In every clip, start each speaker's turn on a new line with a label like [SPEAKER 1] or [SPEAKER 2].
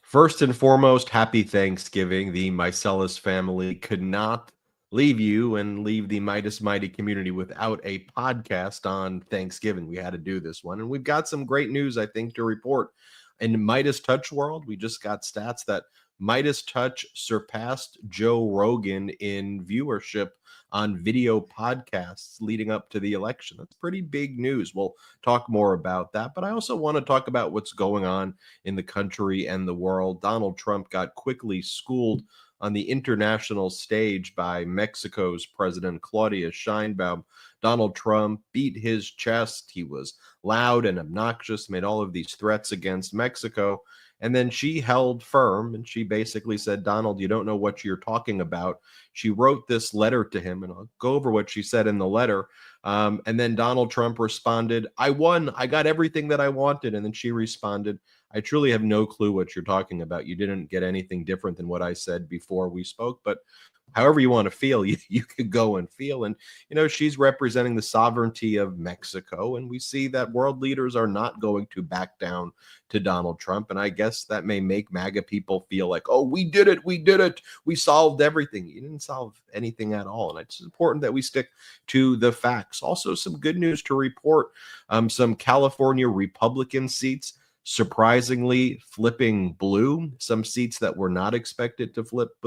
[SPEAKER 1] First and foremost, happy Thanksgiving. The Mycellus family could not leave you and leave the Midas Mighty community without a podcast on Thanksgiving. We had to do this one. And we've got some great news, I think, to report. In the MeidasTouch world, we just got stats that MeidasTouch surpassed Joe Rogan in viewership on video podcasts leading up to the election. That's pretty big news. We'll talk more about that. But I also want to talk about what's going on in the country and the world. Donald Trump got quickly schooled on the international stage by Mexico's President Claudia Sheinbaum. Donald Trump beat his chest. He was loud and obnoxious, made all of these threats against Mexico. And then she held firm and she basically said, Donald, you don't know what you're talking about. She wrote this letter to him, and I'll go over what she said in the letter. And then Donald Trump responded, I won. I got everything that I wanted. And then she responded, I truly have no clue what you're talking about. You didn't get anything different than what I said before we spoke. But however you want to feel, you could go and feel. And, she's representing the sovereignty of Mexico. And we see that world leaders are not going to back down to Donald Trump. And I guess that may make MAGA people feel like, oh, we did it. We solved everything. You didn't solve anything at all. And it's important that we stick to the facts. Also, some good news to report. Some California Republican seats surprisingly flipping blue. Some seats that were not expected to flipped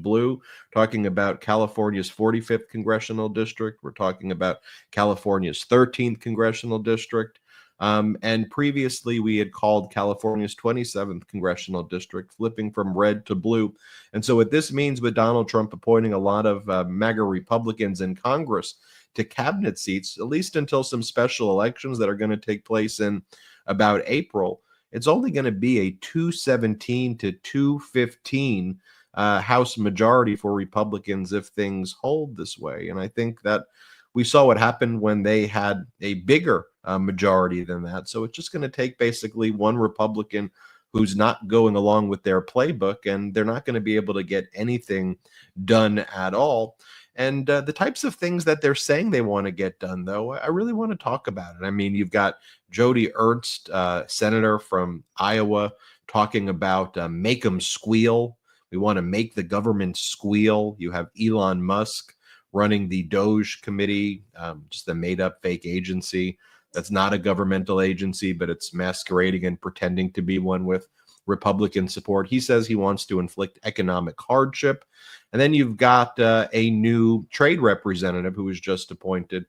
[SPEAKER 1] blue. Talking about California's 45th congressional district. We're talking about California's 13th congressional district. And previously we had called California's 27th congressional district flipping from red to blue. And so what this means with Donald Trump appointing a lot of MAGA Republicans in Congress to cabinet seats, at least until some special elections that are going to take place in about April, it's only going to be a 217 to 215 House majority for Republicans if things hold this way. And I think that we saw what happened when they had a bigger majority than that. So it's just going to take basically one Republican who's not going along with their playbook, and they're not going to be able to get anything done at all. And the types of things that they're saying they want to get done, though, I really want to talk about it. I mean, you've got Jordy, senator from Iowa, talking about make them squeal. We want to make the government squeal. You have Elon Musk running the DOGE committee, just a made-up fake agency that's not a governmental agency, but it's masquerading and pretending to be one with Republican support. He says he wants to inflict economic hardship. And then you've got a new trade representative who was just appointed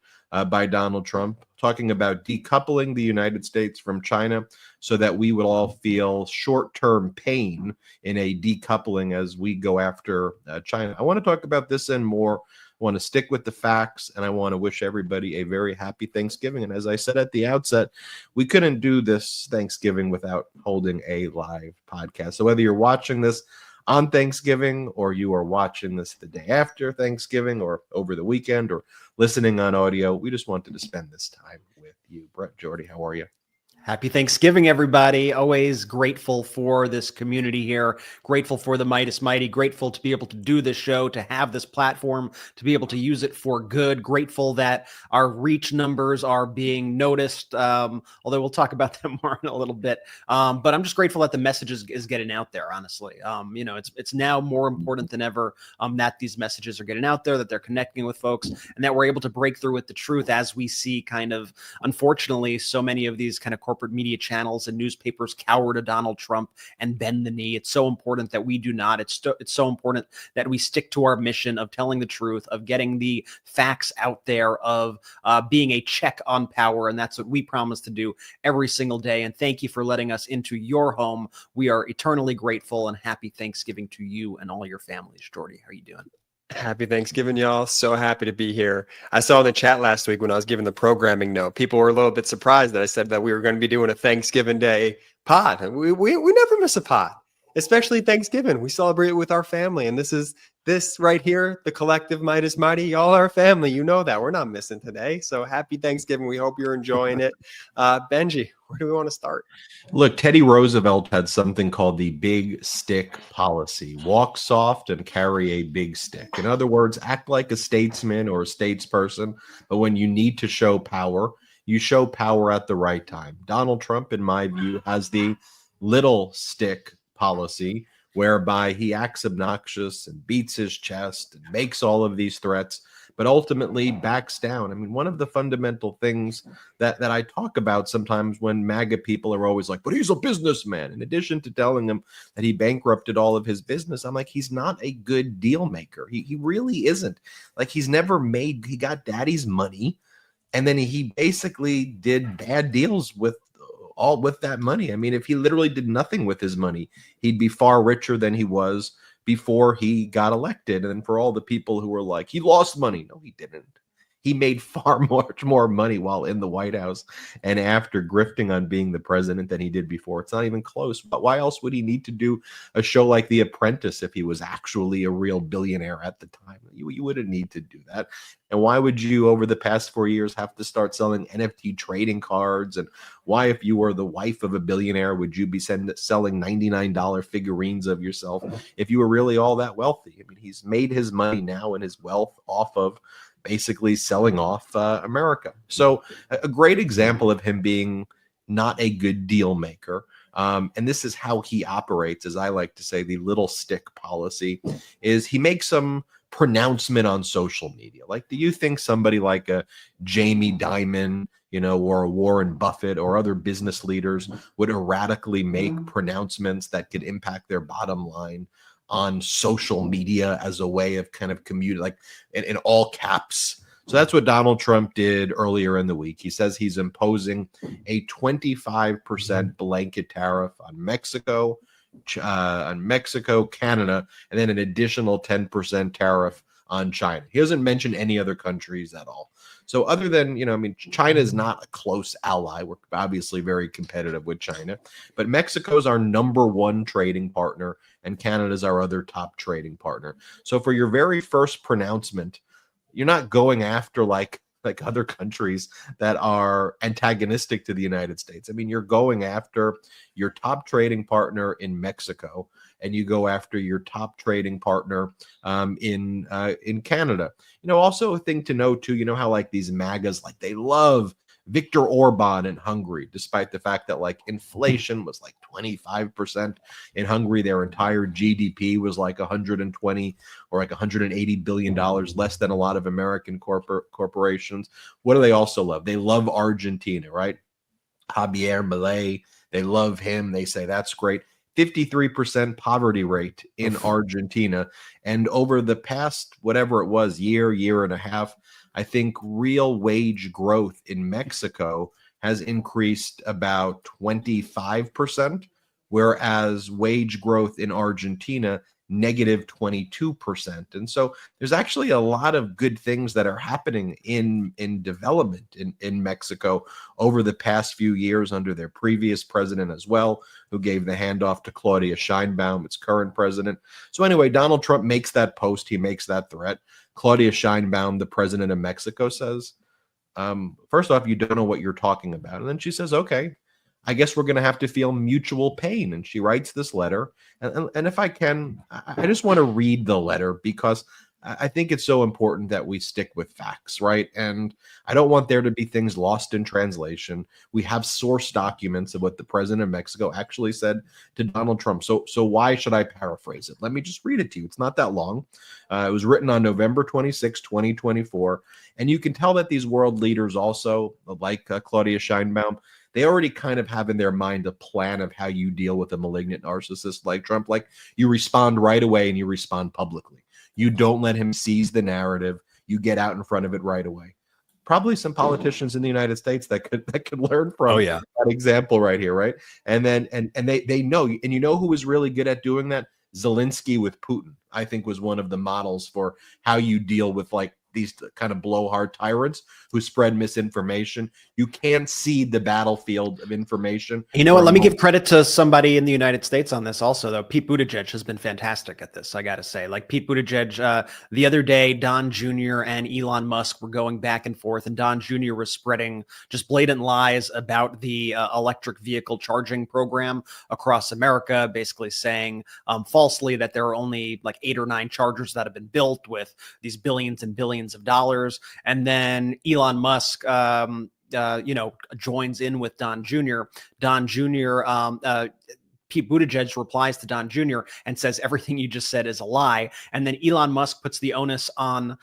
[SPEAKER 1] by Donald Trump, talking about decoupling the United States from China so that we would all feel short-term pain in a decoupling as we go after China. I want to talk about this and more. I want to stick with the facts, and I want to wish everybody a very happy Thanksgiving. And as I said at the outset, we couldn't do this Thanksgiving without holding a live podcast. So whether you're watching this on Thanksgiving or you are watching this the day after Thanksgiving or over the weekend or listening on audio, we just wanted to spend this time with you. Brett, Jordy, how are you?
[SPEAKER 2] Happy Thanksgiving, everybody. Always grateful for this community here. Grateful for the Midas Mighty. Grateful to be able to do this show, to have this platform, to be able to use it for good. Grateful that our reach numbers are being noticed, although we'll talk about them more in a little bit. But I'm just grateful that the message is getting out there, honestly. It's now more important than ever that these messages are getting out there, that they're connecting with folks, and that we're able to break through with the truth as we see kind of, unfortunately, so many of these kind of corporate media channels and newspapers cower to Donald Trump and bend the knee. It's so important that we do not. It's so important that we stick to our mission of telling the truth, of getting the facts out there, of being a check on power. And that's what we promise to do every single day. And thank you for letting us into your home. We are eternally grateful, and happy Thanksgiving to you and all your families. Jordy, how are you doing?
[SPEAKER 3] Happy Thanksgiving, y'all. So happy to be here. I saw in the chat last week when I was giving the programming note, people were a little bit surprised that I said that we were going to be doing a Thanksgiving Day pod. We never miss a pod, especially Thanksgiving. We celebrate it with our family. And this right here, the collective Midas Mighty, y'all are family. You know that. We're not missing today. So happy Thanksgiving. We hope you're enjoying it. Benji, where do we want to start?
[SPEAKER 1] Look, Teddy Roosevelt had something called the big stick policy. Walk soft and carry a big stick. In other words, act like a statesman or a statesperson, but when you need to show power, you show power at the right time. Donald Trump, in my view, has the little stick policy whereby he acts obnoxious and beats his chest and makes all of these threats, but ultimately backs down. I mean, one of the fundamental things that I talk about sometimes when MAGA people are always like, but he's a businessman. In addition to telling him that he bankrupted all of his business, I'm like, he's not a good deal maker. He really isn't. Like, he got daddy's money, and then he basically did bad deals with that money. I mean, if he literally did nothing with his money, he'd be far richer than he was before he got elected. And for all the people who were like, he lost money. No, he didn't. He made much more money while in the White House and after grifting on being the president than he did before. It's not even close. But why else would he need to do a show like The Apprentice if he was actually a real billionaire at the time? You wouldn't need to do that. And why would you, over the past 4 years, have to start selling NFT trading cards? And why, if you were the wife of a billionaire, would you be selling $99 figurines of yourself if you were really all that wealthy? I mean, he's made his money now and his wealth off of basically selling off America. So a great example of him being not a good deal maker. And this is how he operates, as I like to say, the little stick policy, is he makes some pronouncement on social media. Like, do you think somebody like a Jamie Dimon, or a Warren Buffett or other business leaders would erratically make pronouncements that could impact their bottom line on social media as a way of kind of commuting, like in all caps? So that's what Donald Trump did earlier in the week. He says he's imposing a 25% blanket tariff on Mexico, Canada, and then an additional 10% tariff on China. He doesn't mention any other countries at all. So other than, China is not a close ally. We're obviously very competitive with China, but Mexico is our number one trading partner and Canada is our other top trading partner. So for your very first pronouncement, you're not going after like other countries that are antagonistic to the United States. I mean, you're going after your top trading partner in Mexico, and you go after your top trading partner in Canada. Also a thing to know too, how like these MAGAs, like they love Viktor Orban in Hungary, despite the fact that like inflation was like 25% in Hungary. Their entire GDP was like 120 or like $180 billion less than a lot of American corporations. What do they also love? They love Argentina, right? Javier Milei, they love him. They say that's great. 53% poverty rate in Argentina. And over the past, whatever it was, year and a half, I think real wage growth in Mexico has increased about 25%, whereas wage growth in Argentina, negative 22%. And so there's actually a lot of good things that are happening in development in Mexico over the past few years under their previous president as well, who gave the handoff to Claudia Sheinbaum, its current president. So anyway, Donald Trump makes that post. He makes that threat. Claudia Sheinbaum, the president of Mexico, says, first off, you don't know what you're talking about. And then she says, okay, I guess we're going to have to feel mutual pain. And she writes this letter. And if I can, I just want to read the letter because I think it's so important that we stick with facts, right? And I don't want there to be things lost in translation. We have source documents of what the president of Mexico actually said to Donald Trump. So why should I paraphrase it? Let me just read it to you. It's not that long. It was written on November 26, 2024. And you can tell that these world leaders also, like Claudia Sheinbaum, they already kind of have in their mind a plan of how you deal with a malignant narcissist like Trump. Like, you respond right away and you respond publicly. You don't let him seize the narrative. You get out in front of it right away. Probably some politicians in the United States that could learn from that example right here, right? And then and they know, and you know who was really good at doing that? Zelensky with Putin, I think, was one of the models for how you deal with like these kind of blowhard tyrants who spread misinformation. You can't cede the battlefield of information.
[SPEAKER 2] You know what? Let me give credit to somebody in the United States on this also, though. Pete Buttigieg has been fantastic at this, I got to say. Like Pete Buttigieg, the other day, Don Jr. and Elon Musk were going back and forth, and Don Jr. was spreading just blatant lies about the electric vehicle charging program across America, basically saying falsely that there are only like 8 or 9 chargers that have been built with these billions and billions of dollars. And then Elon Musk, joins in with Don Jr. Don Jr. Pete Buttigieg replies to Don Jr. and says everything you just said is a lie. And then Elon Musk puts the onus on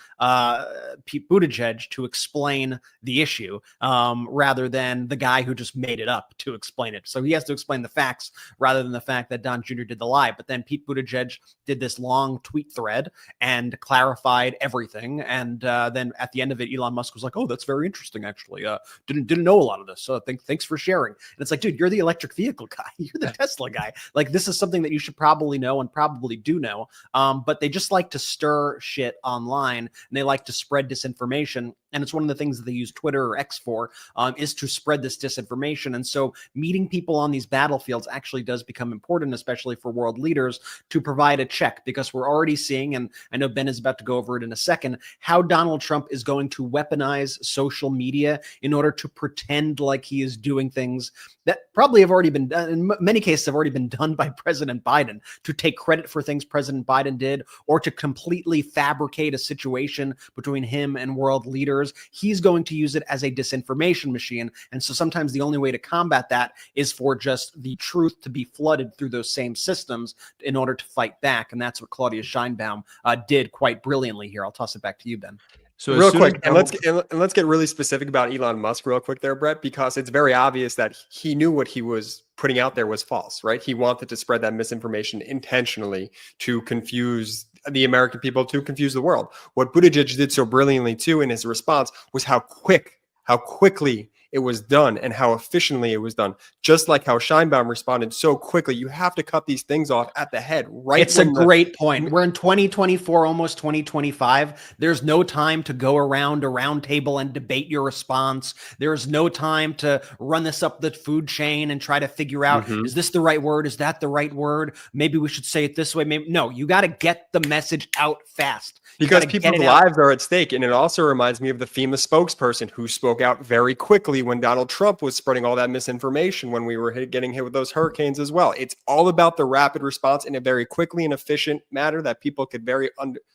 [SPEAKER 2] Pete Buttigieg to explain the issue rather than the guy who just made it up to explain it. So he has to explain the facts rather than the fact that Don Jr. did the lie. But then Pete Buttigieg did this long tweet thread and clarified everything. And then at the end of it, Elon Musk was like, "Oh, that's very interesting, actually. Didn't know a lot of this. So thanks for sharing." And it's like, dude, you're the electric vehicle guy. You're the Tesla guy. Like, this is something that you should probably know and probably do know. But they just like to stir shit online, and they like to spread disinformation. And it's one of the things that they use Twitter or X for, is to spread this disinformation. And so meeting people on these battlefields actually does become important, especially for world leaders, to provide a check, because we're already seeing, and I know Ben is about to go over it in a second, how Donald Trump is going to weaponize social media in order to pretend like he is doing things that probably have already been done, in many cases have already been done by President Biden, to take credit for things President Biden did, or to completely fabricate a situation between him and world leaders. He's going to use it as a disinformation machine. And so sometimes the only way to combat that is for just the truth to be flooded through those same systems in order to fight back. And that's what Claudia Scheinbaum did quite brilliantly here. I'll toss it back to you, Ben.
[SPEAKER 3] So real quick, and let's get really specific about Elon Musk real quick there, Brett, because it's very obvious that he knew what he was putting out there was false, right? He wanted to spread that misinformation intentionally to confuse the American people, to confuse the world. What Buttigieg did so brilliantly too in his response was how quickly it was done and how efficiently it was done. Just like how Scheinbaum responded so quickly. You have to cut these things off at the head, right?
[SPEAKER 2] It's a great point. We're in 2024, almost 2025. There's no time to go around a round table and debate your response. There's no time to run this up the food chain and try to figure out, is this the right word? Is that the right word? Maybe we should say it this way. Maybe no, you got to get the message out fast.
[SPEAKER 3] Because people's lives are at stake. And it also reminds me of the FEMA spokesperson who spoke out very quickly when Donald Trump was spreading all that misinformation when we were getting hit with those hurricanes as well. It's all about the rapid response in a very quickly and efficient manner that people could very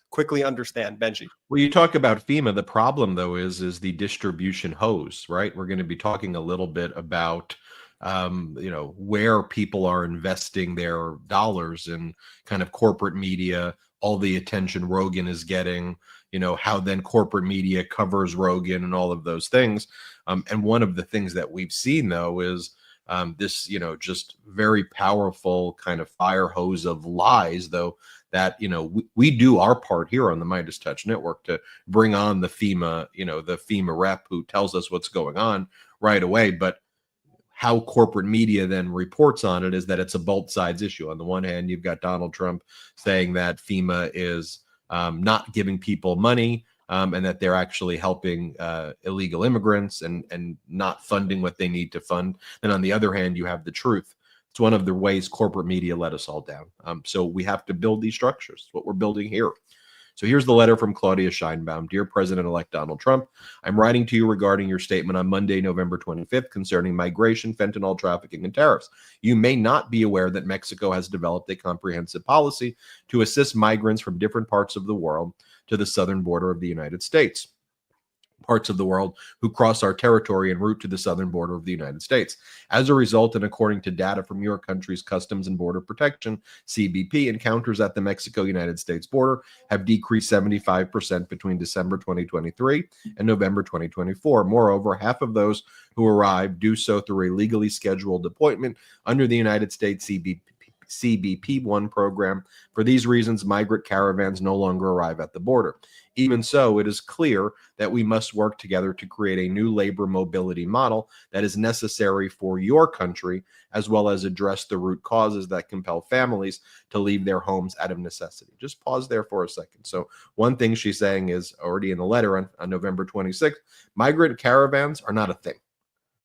[SPEAKER 3] quickly understand. Benji.
[SPEAKER 1] Well, you talk about FEMA. The problem, though, is the distribution hose, right? We're going to be talking a little bit about where people are investing their dollars in kind of corporate media, all the attention Rogan is getting, how then corporate media covers Rogan and all of those things. And one of the things that we've seen, though, is this, just very powerful kind of fire hose of lies, though, that, we do our part here on the MeidasTouch Network to bring on the FEMA, the FEMA rep who tells us what's going on right away. But how corporate media then reports on it is that it's a both sides issue. On the one hand, you've got Donald Trump saying that FEMA is not giving people money and that they're actually helping illegal immigrants and not funding what they need to fund. And on the other hand, you have the truth. It's one of the ways corporate media let us all down. So we have to build these structures. What we're building here. So here's the letter from Claudia Scheinbaum. Dear President-elect Donald Trump, I'm writing to you regarding your statement on Monday, November 25th, concerning migration, fentanyl trafficking, and tariffs. You may not be aware that Mexico has developed a comprehensive policy to assist migrants from different parts of the world to the southern border of the United States. Parts of the world who cross our territory en route to the southern border of the United States. As a result, and according to data from your country's Customs and Border Protection, CBP, encounters at the Mexico-United States border have decreased 75% between December 2023 and November 2024. Moreover, half of those who arrive do so through a legally scheduled appointment under the United States CBP-1 program. For these reasons, migrant caravans no longer arrive at the border. Even so, it is clear that we must work together to create a new labor mobility model that is necessary for your country, as well as address the root causes that compel families to leave their homes out of necessity. Just pause there for a second. So one thing she's saying is already in the letter on November 26th, migrant caravans are not a thing.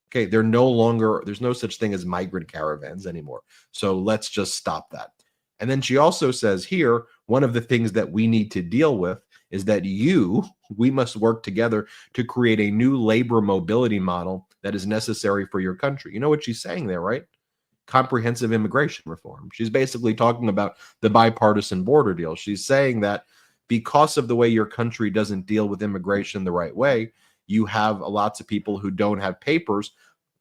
[SPEAKER 1] Okay, they're no longer, there's no such thing as migrant caravans anymore. So let's just stop that. And then she also says here, one of the things that we need to deal with is that we must work together to create a new labor mobility model that is necessary for your country. You know what she's saying there, right? Comprehensive immigration reform. She's basically talking about the bipartisan border deal. She's saying that because of the way your country doesn't deal with immigration the right way, you have lots of people who don't have papers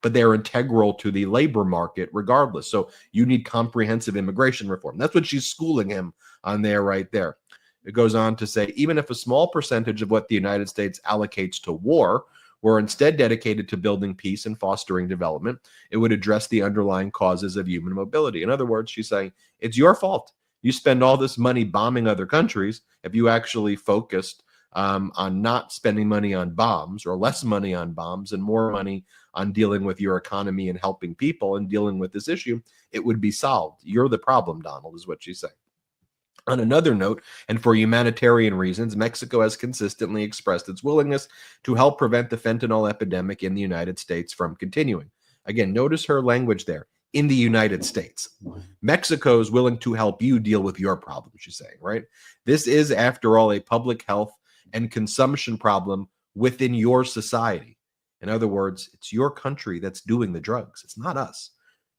[SPEAKER 1] but they're integral to the labor market regardless. So you need comprehensive immigration reform. That's what she's schooling him on there right there. It goes on to say, even if a small percentage of what the United States allocates to war were instead dedicated to building peace and fostering development, it would address the underlying causes of human mobility. In other words, she's saying, it's your fault. You spend all this money bombing other countries. If you actually focused on not spending money on bombs, or less money on bombs and more money on dealing with your economy and helping people and dealing with this issue, it would be solved. You're the problem, Donald, is what she's saying. On another note, and for humanitarian reasons, Mexico has consistently expressed its willingness to help prevent the fentanyl epidemic in the United States from continuing. Again, notice her language there. In the United States. Mexico is willing to help you deal with your problem, she's saying, right? This is, after all, a public health and consumption problem within your society. In other words, it's your country that's doing the drugs. It's not us.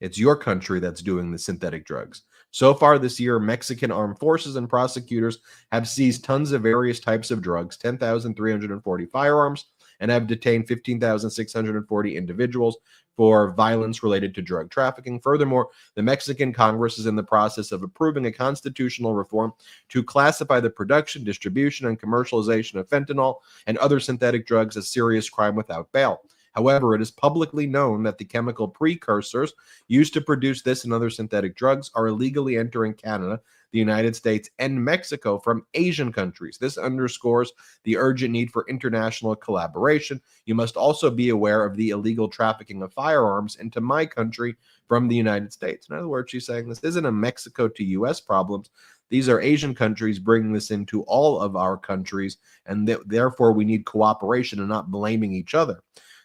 [SPEAKER 1] It's your country that's doing the synthetic drugs. So far this year, Mexican armed forces and prosecutors have seized tons of various types of drugs, 10,340 firearms, and have detained 15,640 individuals for violence related to drug trafficking. Furthermore, the Mexican Congress is in the process of approving a constitutional reform to classify the production, distribution, and commercialization of fentanyl and other synthetic drugs as serious crime without bail. However, it is publicly known that the chemical precursors used to produce this and other synthetic drugs are illegally entering Canada, the United States, and Mexico from Asian countries. This underscores the urgent need for international collaboration. You must also be aware of the illegal trafficking of firearms into my country from the United States. In other words, she's saying this isn't a Mexico to U.S. problem. These are Asian countries bringing this into all of our countries, and therefore we need cooperation and not blaming each other.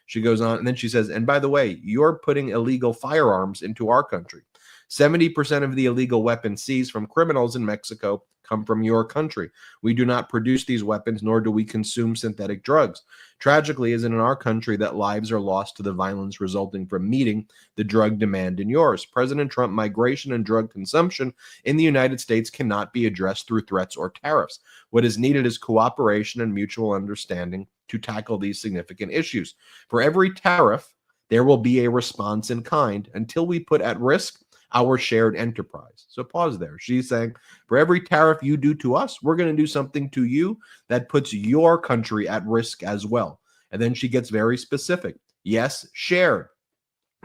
[SPEAKER 1] She goes on, and then she says, and by the way, you're putting illegal firearms into our country. 70% of the illegal weapons seized from criminals in Mexico come from your country. We do not produce these weapons, nor do we consume synthetic drugs. Tragically, it is in our country that lives are lost to the violence resulting from meeting the drug demand in yours. President Trump, migration and drug consumption in the United States cannot be addressed through threats or tariffs. What is needed is cooperation and mutual understanding to tackle these significant issues. For every tariff, there will be a response in kind until we put at risk our shared enterprise. So pause there. She's saying, for every tariff you do to us, we're going to do something to you that puts your country at risk as well. And then she gets very specific. Yes, shared.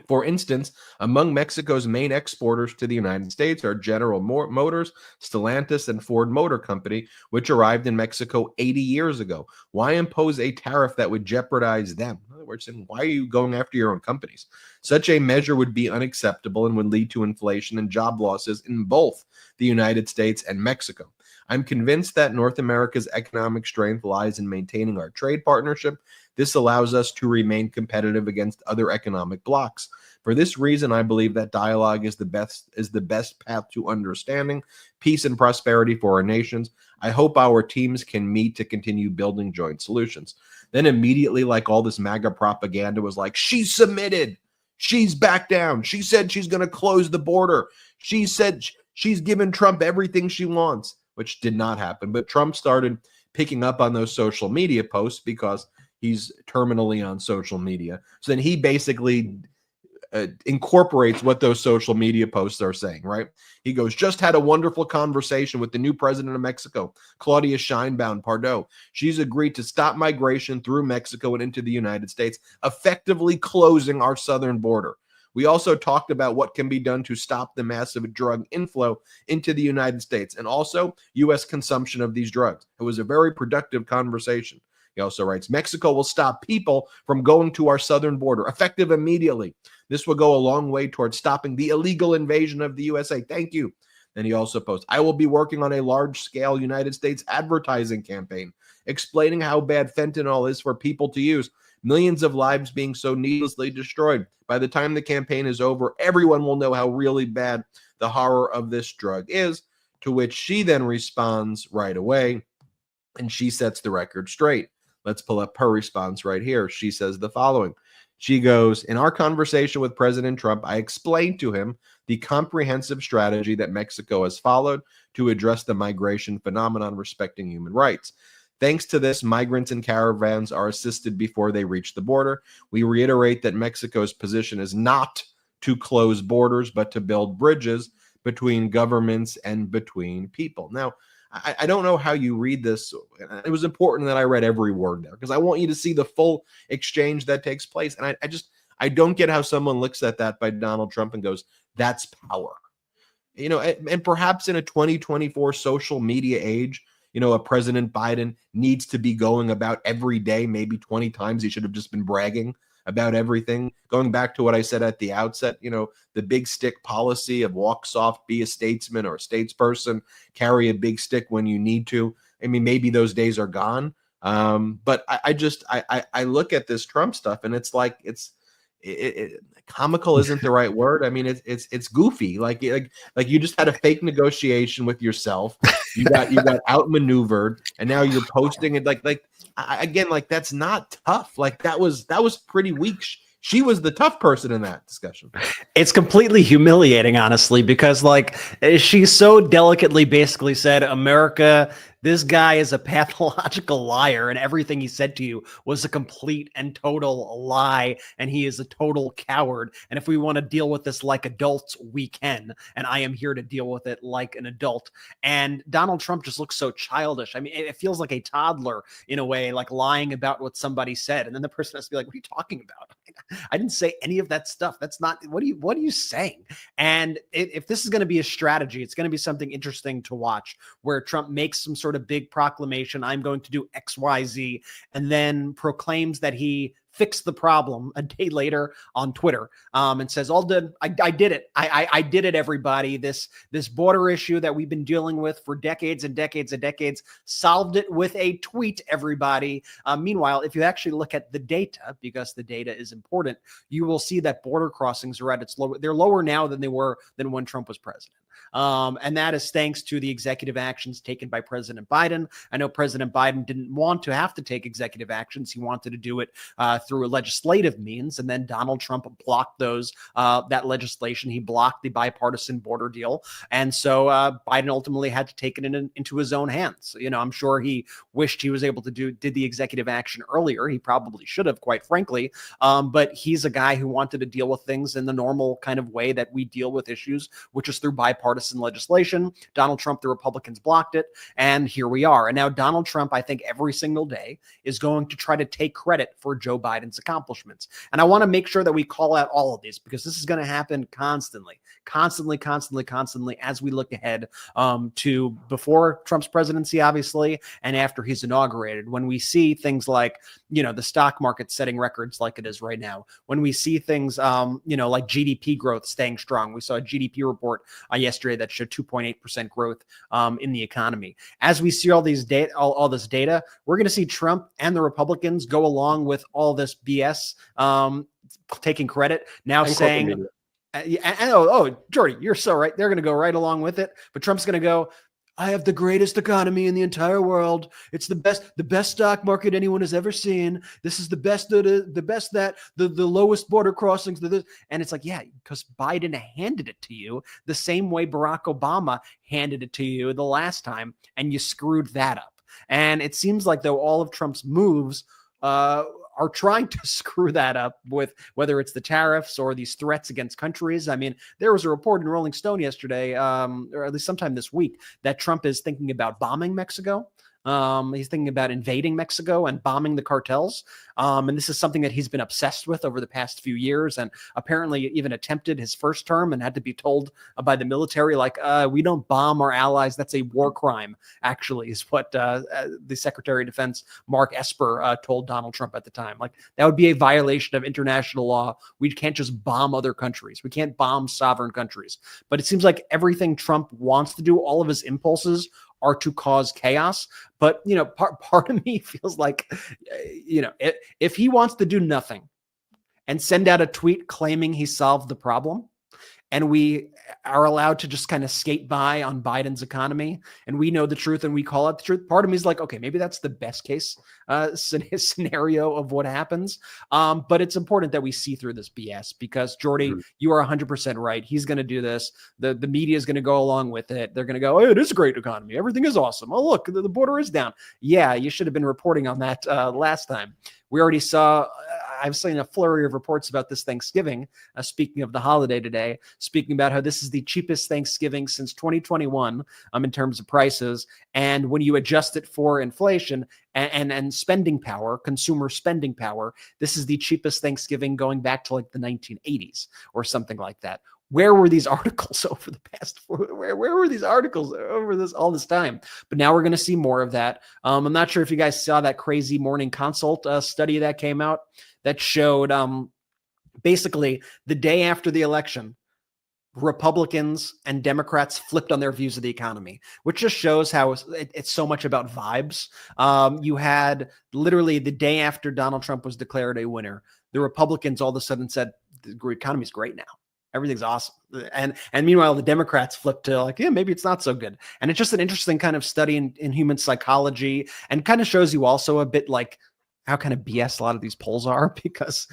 [SPEAKER 1] For instance, among Mexico's main exporters to the United States are General Motors, Stellantis, and Ford Motor Company, which arrived in Mexico 80 years ago. Why impose a tariff that would jeopardize them? In other words, why are you going after your own companies? Such a measure would be unacceptable and would lead to inflation and job losses in both the United States and Mexico. I'm convinced that North America's economic strength lies in maintaining our trade partnership. This allows us to remain competitive against other economic blocs. For this reason, I believe that dialogue is the best path to understanding, peace, and prosperity for our nations. I hope our teams can meet to continue building joint solutions. Then immediately, like all this MAGA propaganda was like, she's submitted. She's back down. She said she's going to close the border. She said she's given Trump everything she wants, which did not happen. But Trump started picking up on those social media posts because he's terminally on social media. So then he basically incorporates what those social media posts are saying, right? He goes, just had a wonderful conversation with the new president of Mexico, Claudia Sheinbaum Pardo. She's agreed to stop migration through Mexico and into the United States, effectively closing our southern border. We also talked about what can be done to stop the massive drug inflow into the United States and also U.S. consumption of these drugs. It was a very productive conversation. He also writes, Mexico will stop people from going to our southern border, effective immediately. This will go a long way towards stopping the illegal invasion of the USA. Thank you. Then he also posts, I will be working on a large-scale United States advertising campaign, explaining how bad fentanyl is for people to use. Millions of lives being so needlessly destroyed. By the time the campaign is over, everyone will know how really bad the horror of this drug is, to which she then responds right away, and she sets the record straight. Let's pull up her response right here. She says the following. She goes, in our conversation with President Trump, I explained to him the comprehensive strategy that Mexico has followed to address the migration phenomenon respecting human rights. Thanks to this, migrants and caravans are assisted before they reach the border. We reiterate that Mexico's position is not to close borders, but to build bridges between governments and between people. Now, I don't know how you read this. It was important that I read every word there because I want you to see the full exchange that takes place. And I don't get how someone looks at that by Donald Trump and goes, that's power. You know, and perhaps in a 2024 social media age, you know, a President Biden needs to be going about every day, maybe 20 times. He should have just been bragging about everything. Going back to what I said at the outset, you know, the big stick policy of walk soft, be a statesman or a statesperson, carry a big stick when you need to. I mean, maybe those days are gone. But I look at this Trump stuff and it's like, comical isn't the right word. I mean, it's goofy. Like you just had a fake negotiation with yourself. You got outmaneuvered, and now you're posting it again. Like that's not tough. Like that was pretty weak. She was the tough person in that discussion.
[SPEAKER 2] It's completely humiliating, honestly, because like she so delicately basically said, America, this guy is a pathological liar, and everything he said to you was a complete and total lie, and he is a total coward. And if we want to deal with this like adults, we can. And I am here to deal with it like an adult. And Donald Trump just looks so childish. I mean, it feels like a toddler in a way, like lying about what somebody said. And then the person has to be like, what are you talking about? I didn't say any of that stuff. That's not, what are you saying? And if this is going to be a strategy, it's going to be something interesting to watch where Trump makes some sort of big proclamation. I'm going to do X, Y, Z, and then proclaims that he fixed the problem a day later on Twitter, and says, all done. I did it. I did it, everybody. This border issue that we've been dealing with for decades and decades and decades, solved it with a tweet, everybody. Meanwhile, if you actually look at the data, because the data is important, you will see that border crossings are at its lower. They're lower now than they were than when Trump was president. And that is thanks to the executive actions taken by President Biden. I know President Biden didn't want to have to take executive actions. He wanted to do it through a legislative means. And then Donald Trump blocked that legislation. He blocked the bipartisan border deal. And so Biden ultimately had to take it into his own hands. You know, I'm sure he wished he was able to did the executive action earlier. He probably should have, quite frankly. But he's a guy who wanted to deal with things in the normal kind of way that we deal with issues, which is through bipartisan legislation. Donald Trump, the Republicans blocked it, and here we are. And now Donald Trump, I think every single day is going to try to take credit for Joe Biden's accomplishments. And I want to make sure that we call out all of these because this is going to happen constantly as we look ahead to before Trump's presidency, obviously, and after he's inaugurated. When we see things like, you know, the stock market setting records like it is right now, when we see things, you know, like GDP growth staying strong. We saw a GDP report yesterday that showed 2.8% growth in the economy. As we see all these data, all this data, we're going to see Trump and the Republicans go along with all this BS, taking credit now, and saying, Jordy, you're so right. They're going to go right along with it. But Trump's going to go, I have the greatest economy in the entire world. It's the best stock market anyone has ever seen. This is the best the lowest border crossings. And it's like, yeah, because Biden handed it to you the same way Barack Obama handed it to you the last time, and you screwed that up. And it seems like though all of Trump's moves are trying to screw that up with whether it's the tariffs or these threats against countries. I mean, there was a report in Rolling Stone yesterday, or at least sometime this week, that Trump is thinking about bombing Mexico. He's thinking about invading Mexico and bombing the cartels. And this is something that he's been obsessed with over the past few years, and apparently even attempted his first term and had to be told by the military, like, we don't bomb our allies. That's a war crime, actually, is what the Secretary of Defense, Mark Esper, told Donald Trump at the time. Like, that would be a violation of international law. We can't just bomb other countries. We can't bomb sovereign countries. But it seems like everything Trump wants to do, all of his impulses are to cause chaos. But, you know, part of me feels like, you know, if he wants to do nothing and send out a tweet claiming he solved the problem, and we are allowed to just kind of skate by on Biden's economy, and we know the truth and we call out the truth. Part of me is like, okay, maybe that's the best case scenario of what happens. But it's important that we see through this BS, because Jordy, you are 100% right. He's going to do this. The media is going to go along with it. They're going to go, oh, it is a great economy. Everything is awesome. Oh, look, the border is down. Yeah, you should have been reporting on that last time. We already saw, I've seen a flurry of reports about this Thanksgiving, speaking of the holiday today, speaking about how this is the cheapest Thanksgiving since 2021 in terms of prices. And when you adjust it for inflation and spending power, consumer spending power, this is the cheapest Thanksgiving going back to like the 1980s or something like that. Where were these articles over the past? Where were these articles over all this time? But now we're going to see more of that. I'm not sure if you guys saw that crazy Morning Consult study that came out that showed basically the day after the election, Republicans and Democrats flipped on their views of the economy, which just shows how it's so much about vibes. You had literally the day after Donald Trump was declared a winner, the Republicans all of a sudden said the economy is great now. Everything's awesome. And meanwhile, the Democrats flipped to like, yeah, maybe it's not so good. And it's just an interesting kind of study in human psychology, and kind of shows you also a bit like how kind of BS a lot of these polls are, because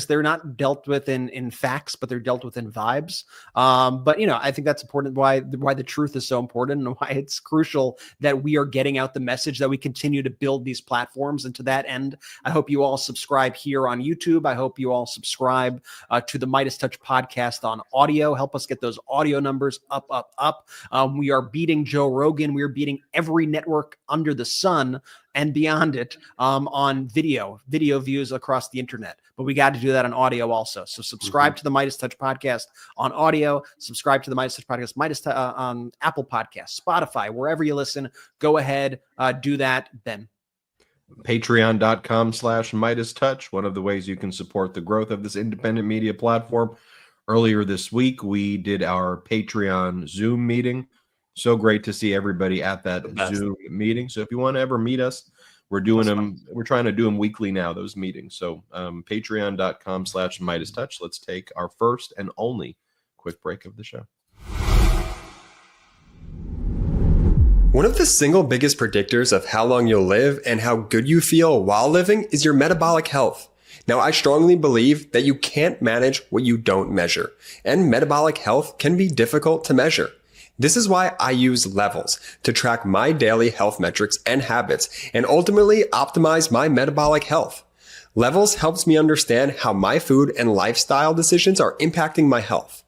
[SPEAKER 2] they're not dealt with in facts, but they're dealt with in vibes. But I think that's important. Why the truth is so important, and why it's crucial that we are getting out the message, that we continue to build these platforms. And to that end, I hope you all subscribe here on YouTube. I hope you all subscribe to the MeidasTouch podcast on audio. Help us get those audio numbers up. We are beating Joe Rogan. We are beating every network under the sun and beyond it on video views across the internet. But we got to do that on audio also. So subscribe to the MeidasTouch podcast on audio. Subscribe to the MeidasTouch podcast on Apple Podcasts, Spotify, wherever you listen. Go ahead, do that, Ben.
[SPEAKER 1] Patreon.com/MeidasTouch, one of the ways you can support the growth of this independent media platform. Earlier this week, we did our Patreon Zoom meeting. So great to see everybody at that Zoom meeting. So if you want to ever meet us, we're doing them. We're trying to do them weekly now, those meetings. So patreon.com/MeidasTouch. Let's take our first and only quick break of the show.
[SPEAKER 3] One of the single biggest predictors of how long you'll live and how good you feel while living is your metabolic health. Now, I strongly believe that you can't manage what you don't measure, and metabolic health can be difficult to measure. This is why I use Levels to track my daily health metrics and habits and ultimately optimize my metabolic health. Levels helps me understand how my food and lifestyle decisions are impacting my health.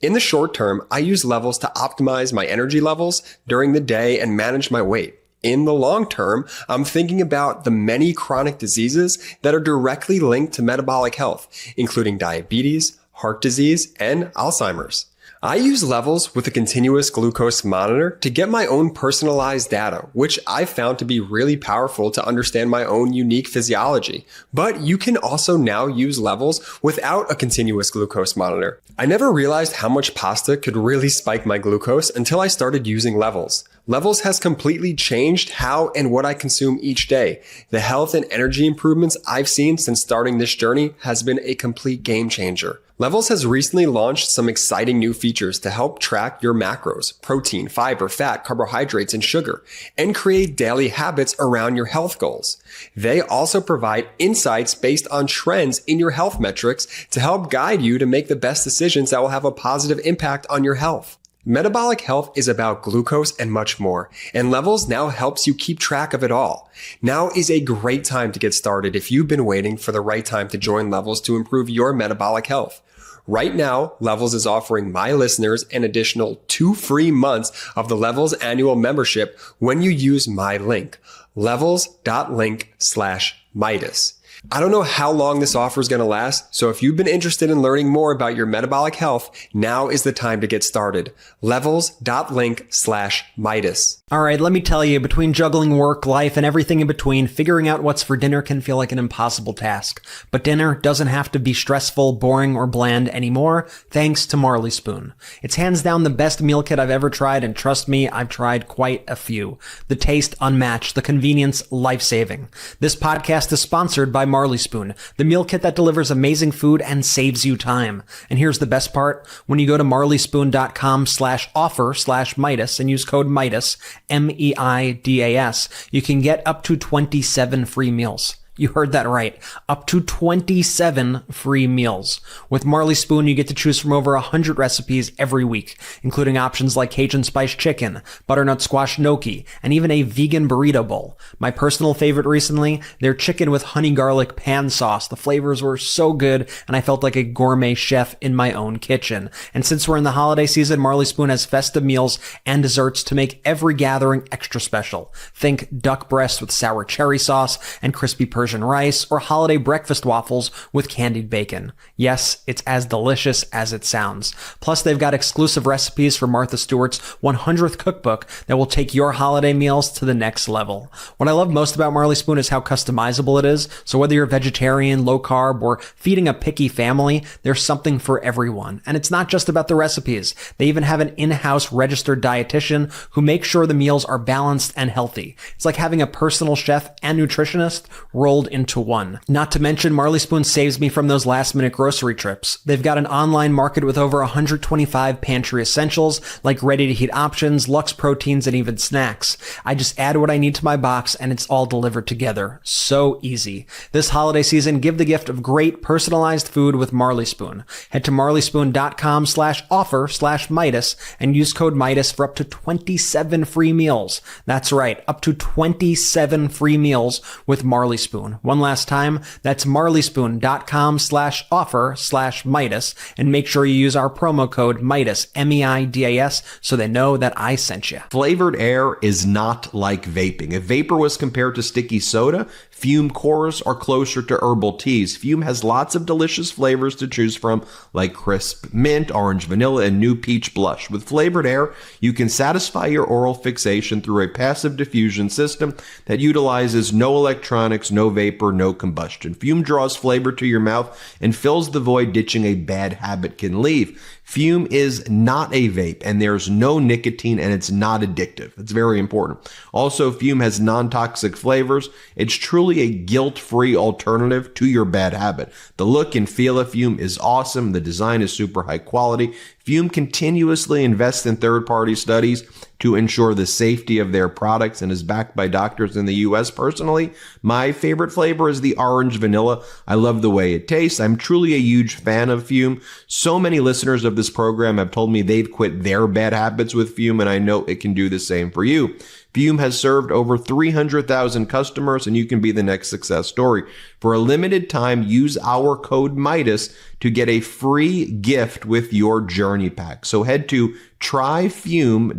[SPEAKER 3] In the short term, I use Levels to optimize my energy levels during the day and manage my weight. In the long term, I'm thinking about the many chronic diseases that are directly linked to metabolic health, including diabetes, heart disease, and Alzheimer's. I use Levels with a continuous glucose monitor to get my own personalized data, which I found to be really powerful to understand my own unique physiology. But you can also now use Levels without a continuous glucose monitor. I never realized how much pasta could really spike my glucose until I started using Levels. Levels has completely changed how and what I consume each day. The health and energy improvements I've seen since starting this journey has been a complete game changer. Levels has recently launched some exciting new features to help track your macros, protein, fiber, fat, carbohydrates, and sugar, and create daily habits around your health goals. They also provide insights based on trends in your health metrics to help guide you to make the best decisions that will have a positive impact on your health. Metabolic health is about glucose and much more, and Levels now helps you keep track of it all. Now is a great time to get started if you've been waiting for the right time to join Levels to improve your metabolic health. Right now, Levels is offering my listeners an additional 2 free months of the Levels annual membership when you use my link, levels.link/Meidas. I don't know how long this offer is going to last, so if you've been interested in learning more about your metabolic health, now is the time to get started. Levels.link/Meidas.
[SPEAKER 2] All right, let me tell you, between juggling work, life, and everything in between, figuring out what's for dinner can feel like an impossible task. But dinner doesn't have to be stressful, boring, or bland anymore, thanks to Marley Spoon. It's hands down the best meal kit I've ever tried, and trust me, I've tried quite a few. The taste unmatched, the convenience life-saving. This podcast is sponsored by Marley Spoon, the meal kit that delivers amazing food and saves you time. And here's the best part. When you go to marleyspoon.com/offer/Meidas and use code Meidas, MEIDAS, you can get up to 27 free meals. You heard that right. Up to 27 free meals. With Marley Spoon, you get to choose from over 100 recipes every week, including options like Cajun Spice Chicken, Butternut Squash Gnocchi, and even a vegan burrito bowl. My personal favorite recently, their chicken with honey garlic pan sauce. The flavors were so good, and I felt like a gourmet chef in my own kitchen. And since we're in the holiday season, Marley Spoon has festive meals and desserts to make every gathering extra special. Think duck breast with sour cherry sauce and crispy Persian rice, or holiday breakfast waffles with candied bacon. Yes, it's as delicious as it sounds. Plus, they've got exclusive recipes for Martha Stewart's 100th cookbook that will take your holiday meals to the next level. What I love most about Marley Spoon is how customizable it is. So whether you're vegetarian, low carb, or feeding a picky family, there's something for everyone. And it's not just about the recipes. They even have an in-house registered dietitian who makes sure the meals are balanced and healthy. It's like having a personal chef and nutritionist rolled into one. Not to mention, Marley Spoon saves me from those last-minute grocery trips. They've got an online market with over 125 pantry essentials, like ready-to-heat options, Lux proteins, and even snacks. I just add what I need to my box, and it's all delivered together. So easy. This holiday season, give the gift of great personalized food with Marley Spoon. Head to marleyspoon.com/offer/Meidas and use code Meidas for up to 27 free meals. That's right, up to 27 free meals with Marley Spoon. One last time, that's marleyspoon.com/offer/Meidas, and make sure you use our promo code Meidas, MEIDAS, so they know that I sent you.
[SPEAKER 1] Flavored air is not like vaping. If vapor was compared to sticky soda, Fume cores are closer to herbal teas. Fume has lots of delicious flavors to choose from, like crisp mint, orange vanilla, and new peach blush. With flavored air, you can satisfy your oral fixation through a passive diffusion system that utilizes no electronics, no vapor, no combustion. Fume draws flavor to your mouth and fills the void ditching a bad habit can leave. Fume is not a vape, and there's no nicotine, and it's not addictive. It's very important. Also, Fume has non-toxic flavors. It's truly a guilt-free alternative to your bad habit. The look and feel of Fume is awesome. The design is super high quality. Fume continuously invests in third-party studies to ensure the safety of their products and is backed by doctors in the U.S. Personally, my favorite flavor is the orange vanilla. I love the way it tastes. I'm truly a huge fan of Fume. So many listeners of this program have told me they've quit their bad habits with Fume, and I know it can do the same for you. Fume has served over 300,000 customers, and you can be the next success story. For a limited time, use our code Meidas to get a free gift with your journey pack. So head to tryfume.com.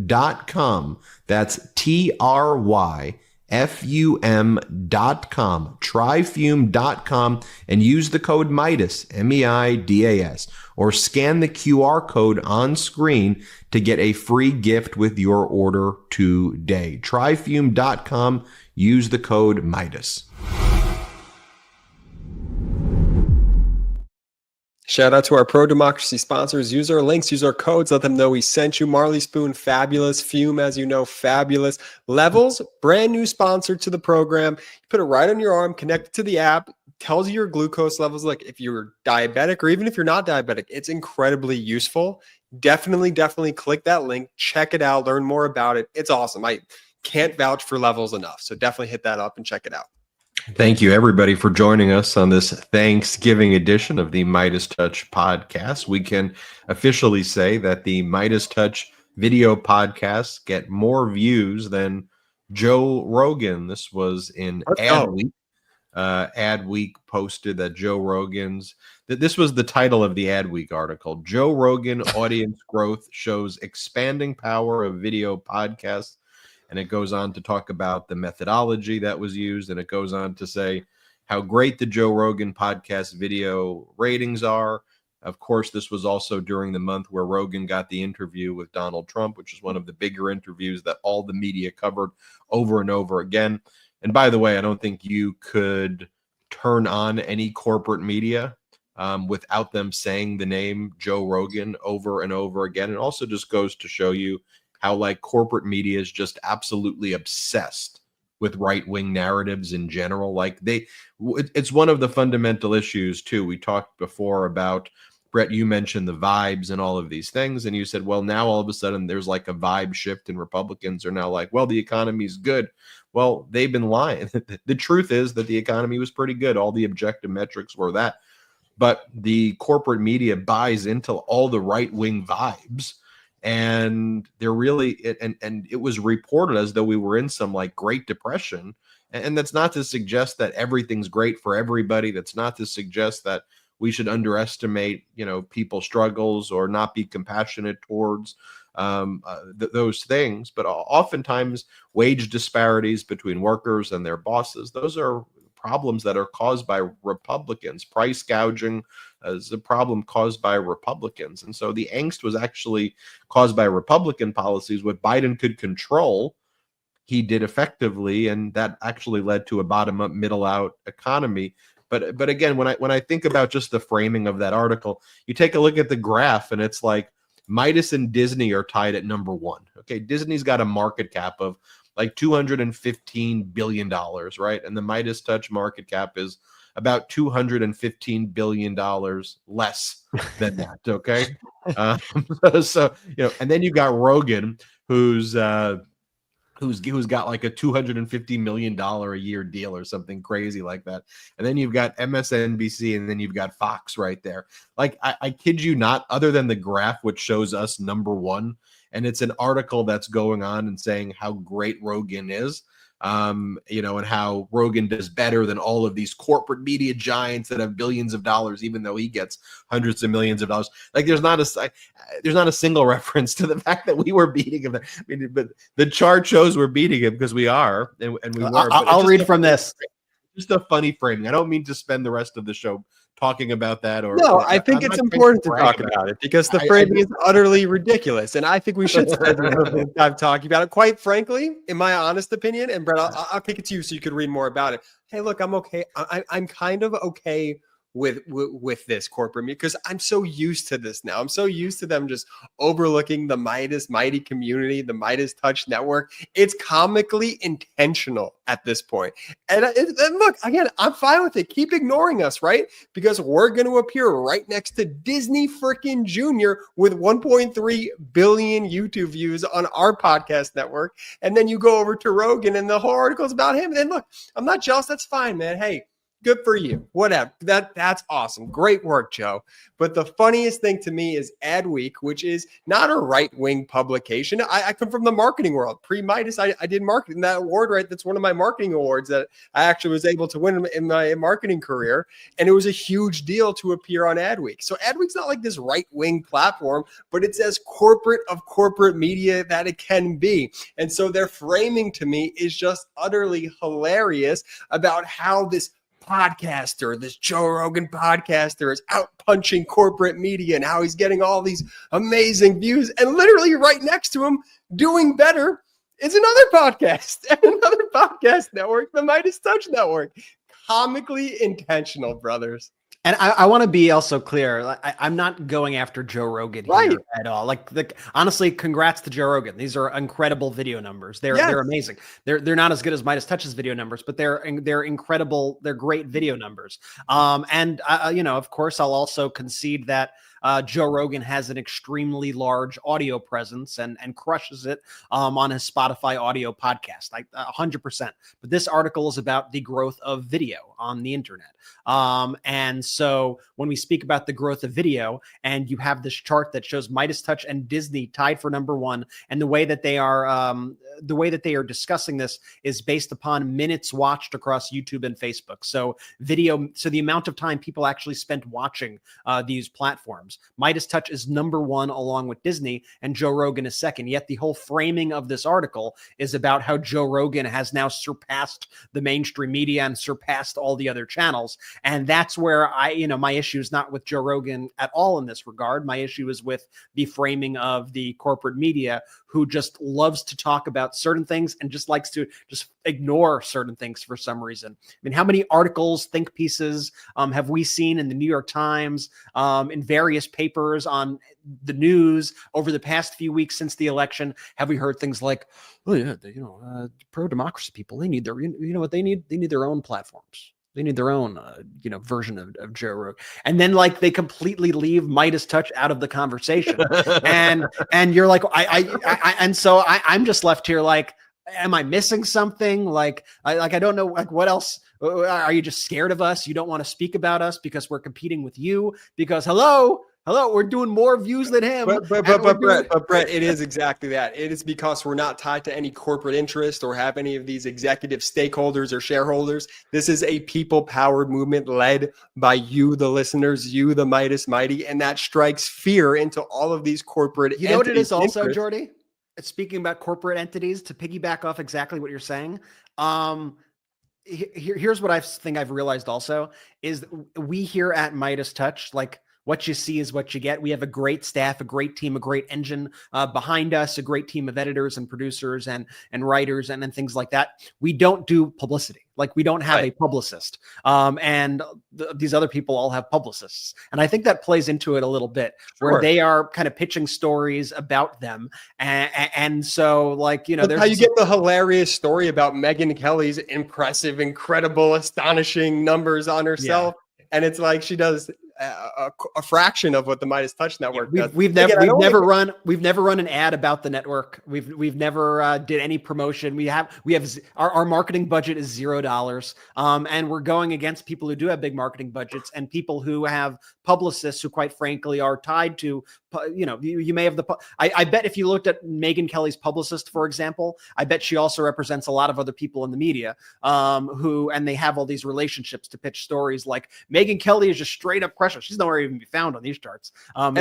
[SPEAKER 1] That's tryfum.com, tryfume.com, and use the code Meidas, MEIDAS, or scan the QR code on screen to get a free gift with your order today. Tryfume.com, use the code Meidas.
[SPEAKER 3] Shout out to our pro-democracy sponsors. Use our links, use our codes, let them know we sent you. Marley Spoon, fabulous. Fume, as you know, fabulous. Levels, brand new sponsor to the program. You put it right on your arm, connect it to the app, tells you your glucose levels. Like if you're diabetic or even if you're not diabetic, it's incredibly useful. Definitely click that link, check it out, learn more about it. It's awesome. I can't vouch for Levels enough. So definitely hit that up and check it out.
[SPEAKER 1] Thank you, everybody, for joining us on this Thanksgiving edition of the MeidasTouch Podcast. We can officially say that the MeidasTouch video podcasts get more views than Joe Rogan. This was in Adweek. Adweek posted that Joe Rogan's, that this was the title of the Adweek article. Joe Rogan audience growth shows expanding power of video podcasts. And it goes on to talk about the methodology that was used. And it goes on to say how great the Joe Rogan podcast video ratings are. Of course, this was also during the month where Rogan got the interview with Donald Trump, which is one of the bigger interviews that all the media covered over and over again. And by the way, I don't think you could turn on any corporate media without them saying the name Joe Rogan over and over again. It also just goes to show you how like corporate media is just absolutely obsessed with right-wing narratives in general. Like it's one of the fundamental issues too. We talked before about, Brett, you mentioned the vibes and all of these things, and you said, well, now all of a sudden there's like a vibe shift, and Republicans are now like, well, the economy's good. Well, they've been lying. The truth is that the economy was pretty good. All the objective metrics were that. But the corporate media buys into all the right-wing vibes, and they're really, and it was reported as though we were in some like Great Depression. And that's not to suggest that everything's great for everybody. That's not to suggest that we should underestimate, people's struggles or not be compassionate towards those things. But oftentimes wage disparities between workers and their bosses, those are problems that are caused by Republicans. Price gouging is a problem caused by Republicans. And so the angst was actually caused by Republican policies. What Biden could control, he did effectively, and that actually led to a bottom-up, middle-out economy. But again, when I think about just the framing of that article, you take a look at the graph, and it's like Midas and Disney are tied at number one. Okay, Disney's got a market cap of like $215 billion, right? And the MeidasTouch market cap is about $215 billion less than that, okay? And then you got Rogan, who's got like a $250 million a year deal or something crazy like that. And then you've got MSNBC, and then you've got Fox right there. Like, I kid you not, other than the graph, which shows us number one, and it's an article that's going on and saying how great Rogan is, and how Rogan does better than all of these corporate media giants that have billions of dollars, even though he gets hundreds of millions of dollars. Like, there's not a single reference to the fact that we were beating him. I mean, but the chart shows we're beating him because we are, and we were.
[SPEAKER 2] I'll read from this.
[SPEAKER 1] Just a funny framing. I don't mean to spend the rest of the show talking about that.
[SPEAKER 3] I think it's important to talk about it because the framing is utterly ridiculous, and I think we should spend a little bit of time talking about it. Quite frankly, in my honest opinion, and Brett, I'll kick it to you so you could read more about it. Hey, look, I'm okay. I'm kind of okay with this corporate media because I'm so used to this now. I'm so used to them just overlooking the Midas Mighty community, the MeidasTouch network. It's comically intentional at this point. And look, again, I'm fine with it. Keep ignoring us, right? Because we're going to appear right next to Disney freaking Junior with 1.3 billion YouTube views on our podcast network. And then you go over to Rogan and the whole article is about him. And look, I'm not jealous. That's fine, man. Hey, good for you. Whatever. That's awesome. Great work, Joe. But the funniest thing to me is Adweek, which is not a right-wing publication. I come from the marketing world. Pre-Midas, I did marketing. That award, right? That's one of my marketing awards that I actually was able to win in my marketing career. And it was a huge deal to appear on Adweek. So Adweek's not like this right-wing platform, but it's as corporate of corporate media that it can be. And so their framing to me is just utterly hilarious about how this Joe Rogan podcaster is out punching corporate media and how he's getting all these amazing views. And literally right next to him, doing better, is another podcast and another podcast network, the MeidasTouch Network. Comically intentional, brothers.
[SPEAKER 2] And I want to be also clear. I'm not going after Joe Rogan here at all. Honestly, congrats to Joe Rogan. These are incredible video numbers. They're amazing. They're not as good as MeidasTouch's video numbers, but they're incredible. They're great video numbers. Of course, I'll also concede that Joe Rogan has an extremely large audio presence and crushes it on his Spotify audio podcast, like 100%. But this article is about the growth of video on the internet. And so when we speak about the growth of video, and you have this chart that shows MeidasTouch and Disney tied for number one, and the way that they are discussing this is based upon minutes watched across YouTube and Facebook. So the amount of time people actually spent watching these platforms. MeidasTouch is number one along with Disney, and Joe Rogan is second. Yet the whole framing of this article is about how Joe Rogan has now surpassed the mainstream media and surpassed all the other channels. And that's where my issue is not with Joe Rogan at all in this regard. My issue is with the framing of the corporate media, who just loves to talk about certain things and just likes to just ignore certain things for some reason. I mean, how many articles, think pieces have we seen in the New York Times, in various papers on the news over the past few weeks since the election? Have we heard things like, oh yeah, pro-democracy people, they need their, you know what they need? They need their own platforms. They need their own, version of Joe Rogan. And then like they completely leave MeidasTouch out of the conversation. and you're like, I'm just left here like, am I missing something? I don't know. Like, what else? Are you just scared of us? You don't want to speak about us because we're competing with you? Because hello, we're doing more views than him.
[SPEAKER 3] But Brett, it is exactly that. It is because we're not tied to any corporate interest or have any of these executive stakeholders or shareholders. This is a people-powered movement led by you, the listeners, you, the Meidas Mighty, and that strikes fear into all of these corporate.
[SPEAKER 2] You know what it is also, Jordy? Speaking about corporate entities, to piggyback off exactly what you're saying. Here's what I think I've realized also is we here at MeidasTouch, like, what you see is what you get. We have a great staff, a great team, a great engine behind us, a great team of editors and producers and writers and things like that. We don't do publicity. Like, we don't have a publicist. These other people all have publicists. And I think that plays into it a little bit, where they are kind of pitching stories about them. And so, like, there's
[SPEAKER 3] how you get the hilarious story about Megyn Kelly's impressive, incredible, astonishing numbers on herself. Yeah. And it's like she does a fraction of what the MeidasTouch network does.
[SPEAKER 2] We've never run an ad about the network. We've never did any promotion. We have our marketing budget is $0. And we're going against people who do have big marketing budgets and people who have publicists who, quite frankly, are tied to, you may have I bet if you looked at Megyn Kelly's publicist, for example, I bet she also represents a lot of other people in the media and they have all these relationships to pitch stories. Like, Megyn Kelly is just straight up pressure. She's nowhere even to be found on these charts. And